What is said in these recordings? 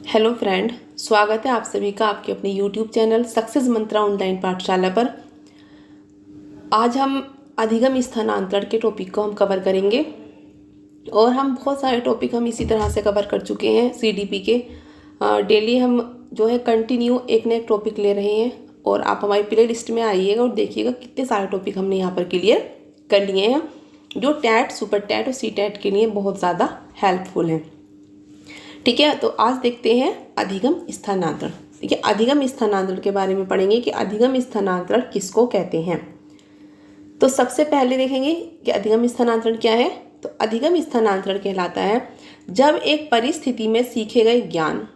Hello friend, स्वागत है आप सभी का आपके अपने यूट्यूब चैनल सक्सेस मंत्रा ऑनलाइन पाठशाला पर। आज हम अधिगम स्थानांतरण के टॉपिक को हम कवर करेंगे और हम बहुत सारे टॉपिक हम इसी तरह से कवर कर चुके हैं सीडीपी के। डेली हम जो है कंटिन्यू एक न एक टॉपिक ले रहे हैं और आप हमारी प्ले लिस्ट में आइएगा और देखिएगा कितने सारे टॉपिक हमने यहाँ पर क्लियर कर लिए हैं जो टैट, सुपर टैट और सी टैट के लिए बहुत ज़्यादा हेल्पफुल हैं। ठीक है, तो आज देखते हैं अधिगम स्थानांतरण। देखिए, अधिगम स्थानांतरण के बारे में पढ़ेंगे कि अधिगम स्थानांतरण किसको कहते हैं। तो सबसे पहले देखेंगे कि अधिगम स्थानांतरण क्या है। तो अधिगम स्थानांतरण कहलाता है जब एक परिस्थिति में सीखे गए ज्ञान,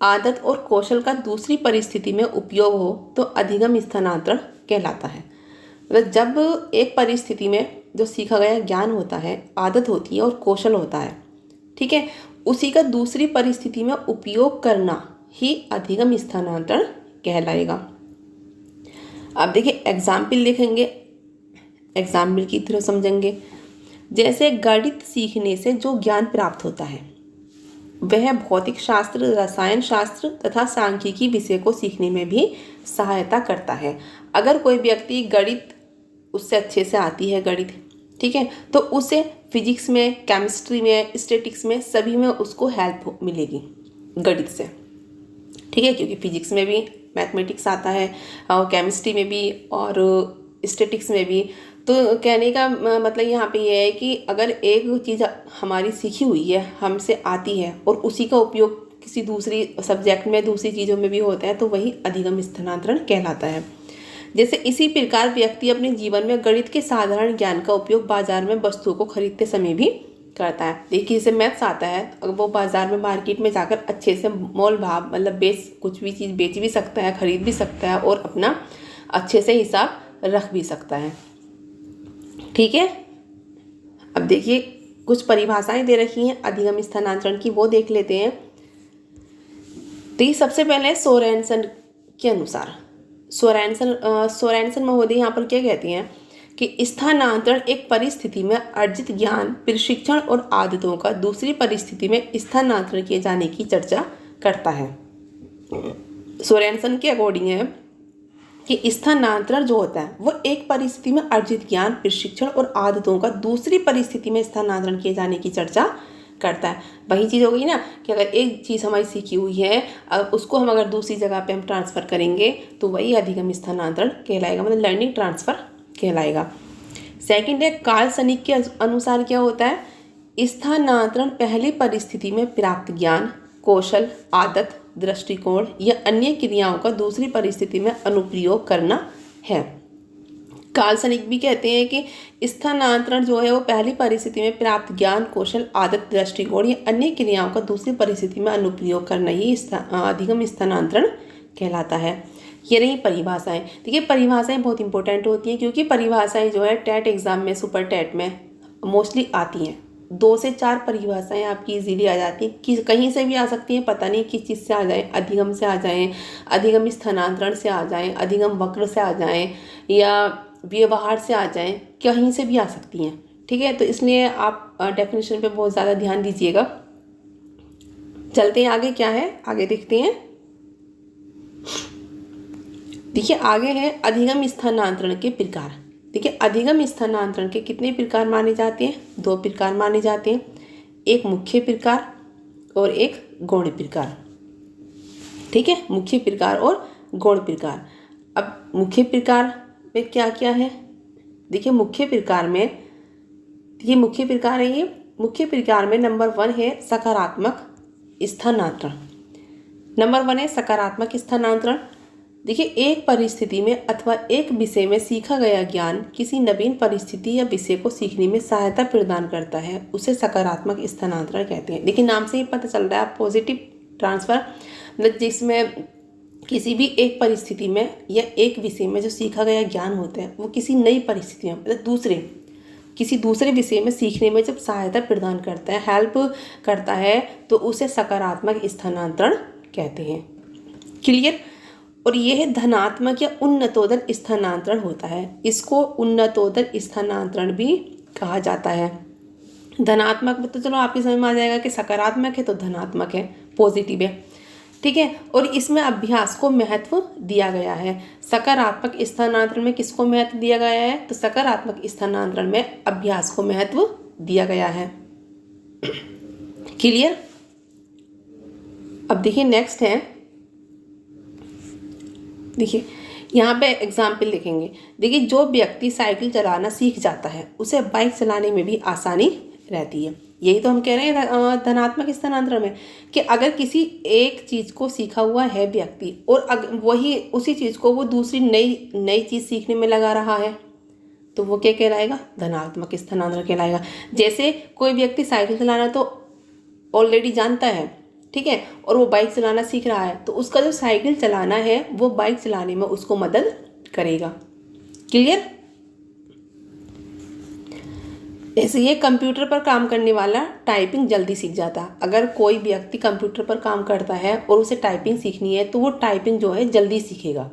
आदत और कौशल का दूसरी परिस्थिति में उपयोग हो तो अधिगम स्थानांतरण कहलाता है। मतलब जब एक परिस्थिति में जो सीखा गया ज्ञान होता है, आदत होती है और कौशल होता है, ठीक है, उसी का दूसरी परिस्थिति में उपयोग करना ही अधिगम स्थानांतरण कहलाएगा। अब देखिए एग्जाम्पल लिखेंगे, एग्जाम्पल की तरह समझेंगे। जैसे गणित सीखने से जो ज्ञान प्राप्त होता है वह भौतिक शास्त्र, रसायन शास्त्र तथा सांख्यिकी विषय को सीखने में भी सहायता करता है। अगर कोई व्यक्ति गणित उससे अच्छे से आती है गणित, ठीक है, तो उसे फिजिक्स में, केमिस्ट्री में, स्टैटिक्स में सभी में उसको हेल्प मिलेगी गणित से। ठीक है, क्योंकि फिजिक्स में भी मैथमेटिक्स आता है और केमिस्ट्री में भी और स्टैटिक्स में भी। तो कहने का मतलब यहाँ पे ये है कि अगर एक चीज़ हमारी सीखी हुई है, हमसे आती है और उसी का उपयोग किसी दूसरी सब्जेक्ट में, दूसरी चीज़ों में भी होता है तो वही अधिगम स्थानांतरण कहलाता है। जैसे इसी प्रकार व्यक्ति अपने जीवन में गणित के साधारण ज्ञान का उपयोग बाजार में वस्तुओं को खरीदते समय भी करता है। देखिए, इसे मैथ्स आता है, अगर वो बाजार में, मार्केट में जाकर अच्छे से मोल भाव, मतलब कुछ भी चीज़ बेच भी सकता है, खरीद भी सकता है और अपना अच्छे से हिसाब रख भी सकता है। ठीक है, अब देखिए कुछ परिभाषाएं दे रखी हैं अधिगम स्थानांतरण की, वो देख लेते हैं। तो सबसे पहले सोरेनसन के अनुसार, सोरेनसन महोदय यहाँ पर क्या कहते हैं कि स्थानांतरण एक परिस्थिति में अर्जित ज्ञान, प्रशिक्षण और आदतों का दूसरी परिस्थिति में स्थानांतरण किए जाने की चर्चा करता है। सोरेनसन के अकॉर्डिंग है कि स्थानांतरण जो होता है वो एक परिस्थिति में अर्जित ज्ञान, प्रशिक्षण और आदतों का दूसरी परिस्थिति में स्थानांतरण किए जाने की चर्चा करता है। वही चीज़ हो गई ना कि अगर एक चीज़ हमारी सीखी हुई है, उसको हम अगर दूसरी जगह पे हम ट्रांसफ़र करेंगे तो वही अधिगम स्थानांतरण कहलाएगा, मतलब लर्निंग ट्रांसफ़र कहलाएगा। सेकंड है, कार्ल सनिक के अनुसार क्या होता है, स्थानांतरण पहली परिस्थिति में प्राप्त ज्ञान, कौशल, आदत, दृष्टिकोण या अन्य क्रियाओं का दूसरी परिस्थिति में अनुप्रयोग करना है। कार्ल सनिक भी कहते हैं कि स्थानांतरण जो है वो पहली परिस्थिति में प्राप्त ज्ञान, कौशल, आदत, दृष्टिकोण या अन्य क्रियाओं का दूसरी परिस्थिति में अनुप्रयोग करना ही अधिगम स्थानांतरण कहलाता है। ये रही परिभाषाएं। देखिए, परिभाषाएं बहुत इंपॉर्टेंट होती हैं क्योंकि परिभाषाएं जो है टैट एग्जाम में, सुपर टैट में मोस्टली आती हैं। 2 से 4 परिभाषाएं आपकी इजीली आ जाती हैं, कि कहीं से भी आ सकती हैं, पता नहीं किस चीज़ से आ जाए, अधिगम से आ जाएं, अधिगम स्थानांतरण से आ जाएं, अधिगम वक्र से आ जाएं या व्यवहार से आ जाएं, कहीं से भी आ सकती हैं। ठीक है, तो इसलिए आप डेफिनेशन पे बहुत ज़्यादा ध्यान दीजिएगा। चलते हैं आगे, क्या है आगे देखते हैं। देखिए, आगे है अधिगम स्थानांतरण के प्रकार। देखिए, अधिगम स्थानांतरण के कितने प्रकार माने जाते हैं? 2 प्रकार माने जाते हैं, एक मुख्य प्रकार और एक गौण प्रकार। ठीक है, मुख्य प्रकार और गौण प्रकार। अब मुख्य प्रकार में क्या क्या है? देखिए, मुख्य प्रकार में, ये मुख्य प्रकार है, ये मुख्य प्रकार में नंबर 1 है सकारात्मक स्थानांतरण। नंबर 1 है सकारात्मक स्थानांतरण। देखिए, एक परिस्थिति में अथवा एक विषय में सीखा गया ज्ञान किसी नवीन परिस्थिति या विषय को सीखने में सहायता प्रदान करता है, उसे सकारात्मक स्थानांतरण कहते हैं। देखिए, नाम से ही पता चल रहा है पॉजिटिव ट्रांसफर, मतलब जिसमें किसी भी एक परिस्थिति में या एक विषय में जो सीखा गया ज्ञान होता है वो किसी नई परिस्थिति में, मतलब किसी दूसरे विषय में सीखने में जब सहायता प्रदान करता है, हेल्प करता है, तो उसे सकारात्मक स्थानांतरण कहते हैं। क्लियर? और यह धनात्मक या उन्नतोदर स्थानांतरण होता है, इसको उन्नतोदर स्थानांतरण भी कहा जाता है। धनात्मक तो चलो आपकी समझ में आ जाएगा कि सकारात्मक है तो धनात्मक है, पॉजिटिव है। ठीक है। और इसमें अभ्यास को महत्व दिया गया है। सकारात्मक स्थानांतरण में किसको महत्व दिया गया है? तो सकारात्मक स्थानांतरण में अभ्यास को महत्व दिया गया है। क्लियर? अब देखिए नेक्स्ट है, देखिए यहाँ पे एग्जाम्पल लिखेंगे। देखिए जो व्यक्ति साइकिल चलाना सीख जाता है उसे बाइक चलाने में भी आसानी रहती है। यही तो हम कह रहे हैं धनात्मक स्थानांतरण में, कि अगर किसी एक चीज़ को सीखा हुआ है व्यक्ति और वही उसी चीज़ को वो दूसरी नई चीज़ सीखने में लगा रहा है तो वो क्या कहलाएगा? धनात्मक स्थानांतरण कहलाएगा। जैसे कोई व्यक्ति साइकिल चलाना तो ऑलरेडी जानता है, ठीक है, और वो बाइक चलाना सीख रहा है तो उसका जो साइकिल चलाना है वो बाइक चलाने में उसको मदद करेगा। क्लियर? ऐसे ये कंप्यूटर पर काम करने वाला टाइपिंग जल्दी सीख जाता है। अगर कोई व्यक्ति कंप्यूटर पर काम करता है और उसे टाइपिंग सीखनी है तो वो टाइपिंग जो है जल्दी सीखेगा,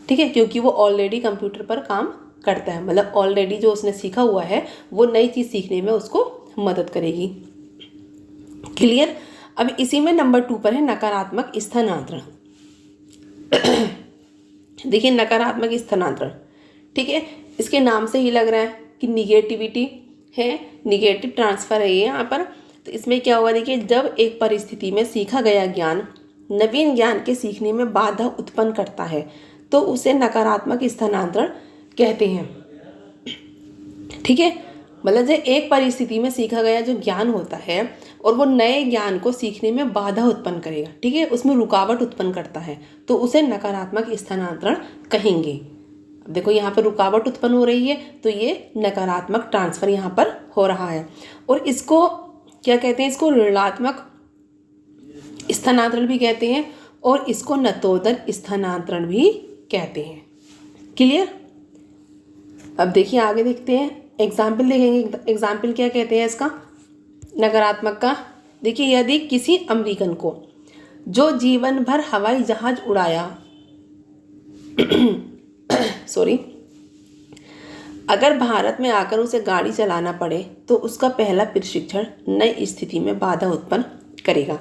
ठीक है, क्योंकि वो ऑलरेडी कंप्यूटर पर काम करता है, मतलब ऑलरेडी जो उसने सीखा हुआ है वो नई चीज़ सीखने में उसको मदद करेगी। क्लियर? अब इसी में नंबर 2 पर है नकारात्मक स्थानांतरण। देखिए नकारात्मक स्थानांतरण, ठीक है, इसके नाम से ही लग रहा है कि निगेटिविटी है, निगेटिव ट्रांसफ़र है ये यहाँ पर। तो इसमें क्या हुआ? देखिए जब एक परिस्थिति में सीखा गया ज्ञान नवीन ज्ञान के सीखने में बाधा उत्पन्न करता है तो उसे नकारात्मक स्थानांतरण कहते हैं। ठीक है, मतलब जब एक परिस्थिति में सीखा गया जो ज्ञान होता है और वो नए ज्ञान को सीखने में बाधा उत्पन्न करेगा, ठीक है, उसमें रुकावट उत्पन्न करता है तो उसे नकारात्मक स्थानांतरण कहेंगे। अब देखो यहाँ पर रुकावट उत्पन्न हो रही है तो ये नकारात्मक ट्रांसफर यहाँ पर हो रहा है। और इसको क्या कहते हैं? इसको ऋणात्मक स्थानांतरण भी कहते हैं और इसको नतोदर स्थानांतरण भी कहते हैं। क्लियर? अब देखिए आगे देखते हैं, एग्जाम्पल देखेंगे। एग्जाम्पल क्या कहते हैं इसका नकारात्मक का? देखिए यदि किसी अमेरिकन को जो जीवन भर हवाई जहाज उड़ाया सॉरी, अगर भारत में आकर उसे गाड़ी चलाना पड़े तो उसका पहला प्रशिक्षण नई स्थिति में बाधा उत्पन्न करेगा।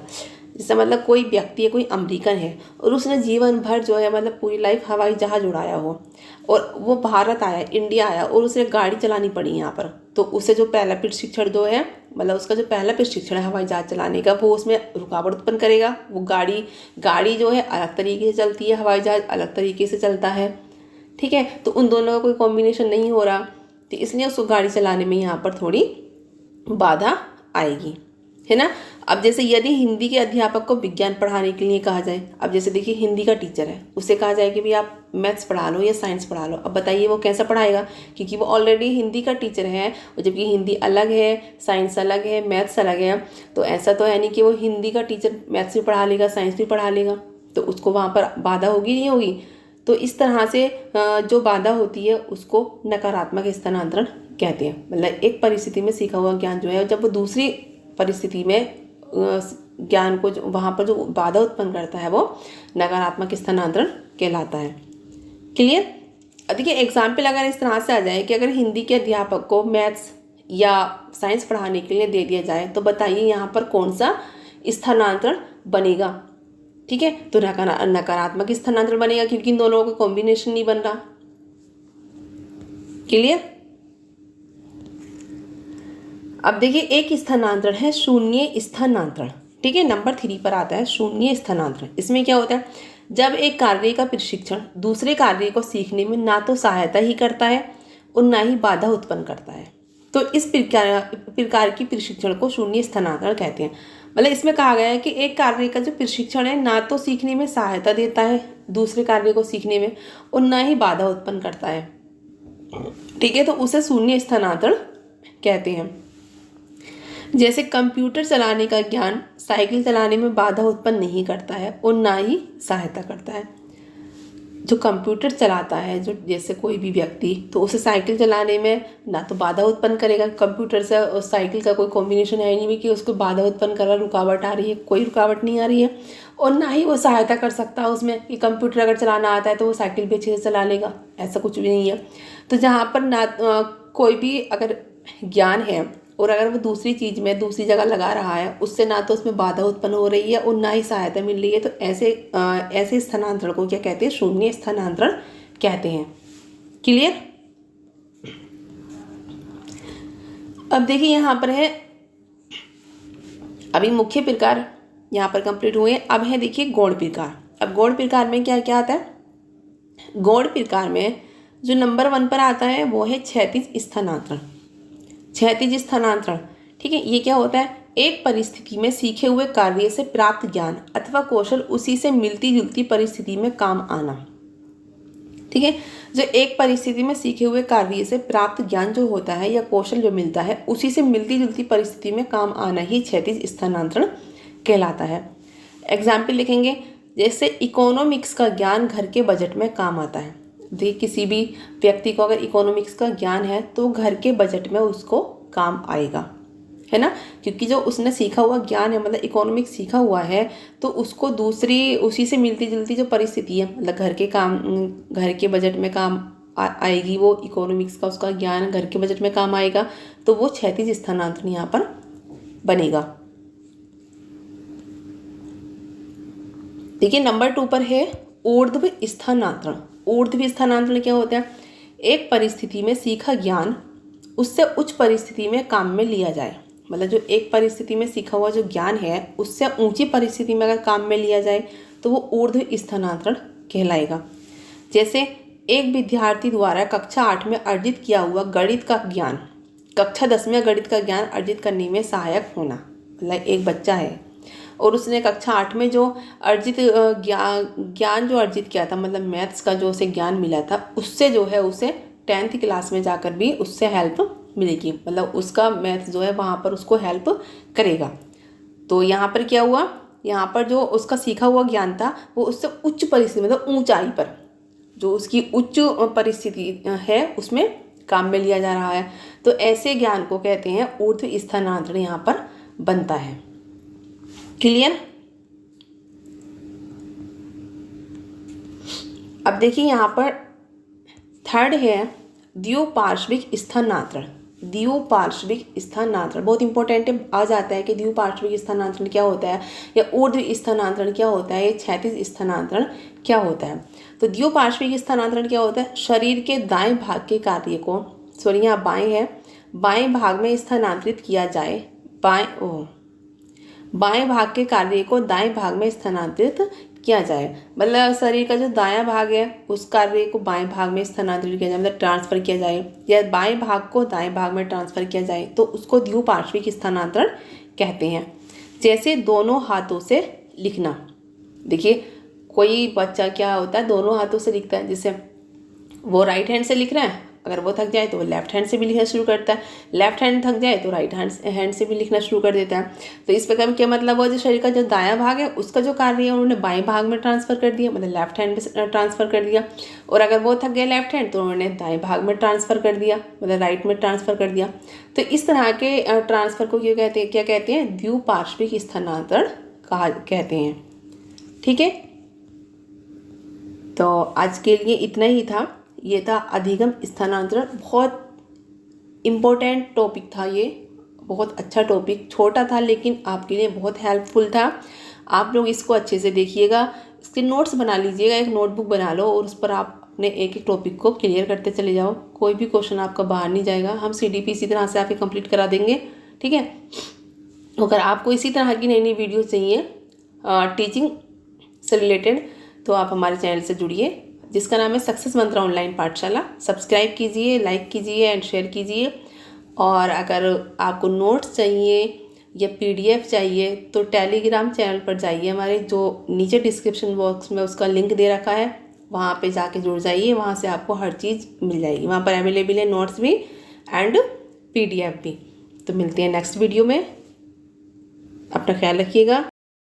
जैसे मतलब कोई व्यक्ति है, कोई अमेरिकन है और उसने जीवन भर जो है मतलब पूरी लाइफ हवाई जहाज उड़ाया हो और वो भारत आया, इंडिया आया और उसे गाड़ी चलानी पड़ी यहाँ पर, तो उसे जो पहला प्रशिक्षण जो है मतलब उसका जो पहला प्रशिक्षण है हवाई जहाज चलाने का वो उसमें रुकावट उत्पन्न करेगा। वो गाड़ी जो है अलग तरीके से चलती है, हवाई जहाज अलग तरीके से चलता है, ठीक है, तो उन दोनों का कोई कॉम्बिनेशन नहीं हो रहा तो इसलिए उसको गाड़ी चलाने में यहाँ पर थोड़ी बाधा आएगी, है ना। अब जैसे यदि हिंदी के अध्यापक को विज्ञान पढ़ाने के लिए कहा जाए, अब जैसे देखिए हिंदी का टीचर है उसे कहा जाए कि भाई आप मैथ्स पढ़ा लो या साइंस पढ़ा लो, अब बताइए वो कैसा पढ़ाएगा? क्योंकि वो ऑलरेडी हिंदी का टीचर है और जबकि हिंदी अलग है, साइंस अलग है, मैथ्स अलग है, तो ऐसा तो है नहीं कि वो हिंदी का टीचर मैथ्स भी पढ़ा लेगा, साइंस भी पढ़ा लेगा, तो उसको वहाँ पर बाधा होगी नहीं होगी। तो इस तरह से जो बाधा होती है उसको नकारात्मक स्थानांतरण कहते हैं। मतलब एक परिस्थिति में सीखा हुआ ज्ञान जो है जब वो दूसरी परिस्थिति में ज्ञान को वहाँ पर जो बाधा उत्पन्न करता है वो नकारात्मक स्थानांतरण कहलाता है। क्लियर? देखिए एग्जाम्पल अगर इस तरह से आ जाए कि अगर हिंदी के अध्यापक को मैथ्स या साइंस पढ़ाने के लिए दे दिया जाए तो बताइए यहाँ पर कौन सा स्थानांतरण बनेगा? ठीक है, तो नकारात्मक स्थानांतरण बनेगा क्योंकि इन दोनों का कॉम्बिनेशन नहीं बन रहा। क्लियर? अब देखिए एक स्थानांतरण है शून्य स्थानांतरण, ठीक है, नंबर 3 पर आता है शून्य स्थानांतरण। इसमें क्या होता है? जब एक कार्य का प्रशिक्षण दूसरे कार्य को सीखने में ना तो सहायता ही करता है और ना ही बाधा उत्पन्न करता है, तो इस प्रकार की प्रशिक्षण को शून्य स्थानांतरण कहते हैं। मतलब इसमें कहा गया है कि एक कार्य का जो प्रशिक्षण है ना तो सीखने में सहायता देता है दूसरे कार्य को सीखने में और ना ही बाधा उत्पन्न करता है, ठीक है, तो उसे शून्य स्थानांतरण कहते हैं। जैसे कंप्यूटर चलाने का ज्ञान साइकिल चलाने में बाधा उत्पन्न नहीं करता है और ना ही सहायता करता है। जो कंप्यूटर चलाता है जो जैसे कोई भी व्यक्ति, तो उसे साइकिल चलाने में ना तो बाधा उत्पन्न करेगा, कंप्यूटर से और साइकिल का कोई कॉम्बिनेशन है नहीं कि उसको बाधा उत्पन्न कर रहा, रुकावट आ रही है, कोई रुकावट नहीं आ रही है, और ना ही वो सहायता कर सकता है उसमें कि कंप्यूटर अगर चलाना आता है तो वो साइकिल भी अच्छे से चला लेगा, ऐसा कुछ भी नहीं है। तो जहाँ पर ना कोई भी अगर ज्ञान है और अगर वो दूसरी चीज़ में दूसरी जगह लगा रहा है, उससे ना तो उसमें बाधा उत्पन्न हो रही है और ना ही सहायता मिल रही है, तो ऐसे स्थानांतरण को क्या कहते हैं? शून्य स्थानांतरण कहते हैं। क्लियर? अब देखिए यहाँ पर है, अभी मुख्य प्रकार यहाँ पर कंप्लीट हुए। अब है देखिए गौण प्रकार। अब गौण प्रकार में क्या क्या आता है? गौण प्रकार में जो नंबर 1 पर आता है वो है क्षैतिज स्थानांतरण। क्षैतिज स्थानांतरण, ठीक है। ये क्या होता है? एक परिस्थिति में सीखे हुए कार्य से प्राप्त ज्ञान अथवा कौशल उसी से मिलती जुलती परिस्थिति में काम आना, ठीक है। जो एक परिस्थिति में सीखे हुए कार्य से प्राप्त ज्ञान जो होता है या कौशल जो मिलता है, उसी से मिलती जुलती परिस्थिति में काम आना ही क्षैतिज स्थानांतरण कहलाता है। एग्जाम्पल लिखेंगे, जैसे इकोनॉमिक्स का ज्ञान घर के बजट में काम आता है। देखिए किसी भी व्यक्ति को अगर इकोनॉमिक्स का ज्ञान है तो घर के बजट में उसको काम आएगा, है ना, क्योंकि जो उसने सीखा हुआ ज्ञान है, मतलब इकोनॉमिक्स सीखा हुआ है, तो उसको दूसरी उसी से मिलती जुलती जो परिस्थिति है, मतलब घर के बजट में काम आएगी, वो इकोनॉमिक्स का उसका ज्ञान घर के बजट में काम आएगा, तो वो क्षैतिज स्थानांतरण यहाँ पर बनेगा। देखिए नंबर 2 पर है ऊर्ध्व स्थानांतरण। ऊर्ध्व स्थानांतरण क्या होता है? एक परिस्थिति में सीखा ज्ञान उससे उच्च परिस्थिति में काम में लिया जाए, मतलब जो एक परिस्थिति में सीखा हुआ जो ज्ञान है उससे ऊंची परिस्थिति में अगर काम में लिया जाए तो वो ऊर्ध्व स्थानांतरण कहलाएगा। जैसे एक विद्यार्थी द्वारा कक्षा 8 में अर्जित किया हुआ गणित का ज्ञान कक्षा 10 में गणित का ज्ञान अर्जित करने में सहायक होना, मतलब एक बच्चा है और उसने कक्षा 8 में जो अर्जित ज्ञान जो अर्जित किया था, मतलब मैथ्स का जो उसे ज्ञान मिला था, उससे जो है उसे 10th क्लास में जाकर भी उससे हेल्प मिलेगी, मतलब उसका मैथ्स जो है वहाँ पर उसको हेल्प करेगा। तो यहाँ पर क्या हुआ? यहाँ पर जो उसका सीखा हुआ ज्ञान था वो उससे उच्च परिस्थिति, मतलब ऊंचाई पर जो उसकी उच्च परिस्थिति है उसमें काम में लिया जा रहा है, तो ऐसे ज्ञान को कहते हैं ऊर्ध्व स्थानांतरण यहाँ पर बनता है। क्लियर? अब देखिए यहाँ पर थर्ड है द्विपार्श्विक स्थानांतरण। द्विपार्श्विक स्थानांतरण बहुत इंपॉर्टेंट है, आ जाता है कि द्विपार्श्विक स्थानांतरण क्या होता है या ऊर्ध्व स्थानांतरण क्या होता है, क्षैतिज स्थानांतरण क्या होता है। तो द्विपार्श्विक स्थानांतरण क्या होता है? शरीर के दाएं भाग के कार्य को, सॉरी यहाँ बाएं है, बाएं भाग में स्थानांतरित किया जाए, बाएं भाग के कार्य को दाएं भाग में स्थानांतरित किया जाए, मतलब शरीर का जो दायां भाग है उस कार्य को बाएं भाग में स्थानांतरित किया जाए, मतलब ट्रांसफर किया जाए, या बाएं भाग को दाएं भाग में ट्रांसफर किया जाए, तो उसको द्विपार्श्विक स्थानांतरण कहते हैं। जैसे दोनों हाथों से लिखना। देखिए कोई बच्चा क्या होता है, दोनों हाथों से लिखता है, जैसे वो राइट हैंड से लिख रहा है, अगर वो थक जाए तो वो लेफ्ट हैंड से भी लिखना शुरू करता है, लेफ्ट हैंड थक जाए तो राइट हैंड से भी लिखना शुरू कर देता है। तो इस प्रकार क्या मतलब, वो जो शरीर का जो दायां भाग है उसका जो कार्य है उन्होंने बाएं भाग में ट्रांसफर कर दिया, मतलब लेफ्ट हैंड में ट्रांसफर कर दिया, और अगर वो थक गए लेफ्ट हैंड तो उन्होंने दाएं भाग में ट्रांसफर कर दिया, मतलब राइट में ट्रांसफर कर दिया। तो इस तरह के ट्रांसफर को क्या कहते हैं? द्विपार्श्विक स्थानांतरण कहते हैं। ठीक है, तो आज के लिए इतना ही था। ये था अधिगम स्थानांतरण, बहुत इम्पोर्टेंट टॉपिक था ये, बहुत अच्छा टॉपिक, छोटा था लेकिन आपके लिए बहुत हेल्पफुल था। आप लोग इसको अच्छे से देखिएगा, इसके नोट्स बना लीजिएगा, एक नोटबुक बना लो और उस पर आप अपने एक एक टॉपिक को क्लियर करते चले जाओ, कोई भी क्वेश्चन आपका बाहर नहीं जाएगा। हम CDP इसी तरह से आपके कंप्लीट करा देंगे। ठीक है, अगर आपको इसी तरह की नई नई वीडियो चाहिए टीचिंग से रिलेटेड तो आप हमारे चैनल से जुड़िए, जिसका नाम है सक्सेस मंत्रा ऑनलाइन पाठशाला। सब्सक्राइब कीजिए, लाइक कीजिए एंड शेयर कीजिए। और अगर आपको नोट्स चाहिए या PDF चाहिए तो टेलीग्राम चैनल पर जाइए, हमारे जो नीचे डिस्क्रिप्शन बॉक्स में उसका लिंक दे रखा है, वहाँ पे जाके जुड़ जाइए, वहाँ से आपको हर चीज़ मिल जाएगी, वहाँ पर अवेलेबल है नोट्स भी एंड PDF भी। तो मिलते हैं नेक्स्ट वीडियो में, अपना ख्याल रखिएगा।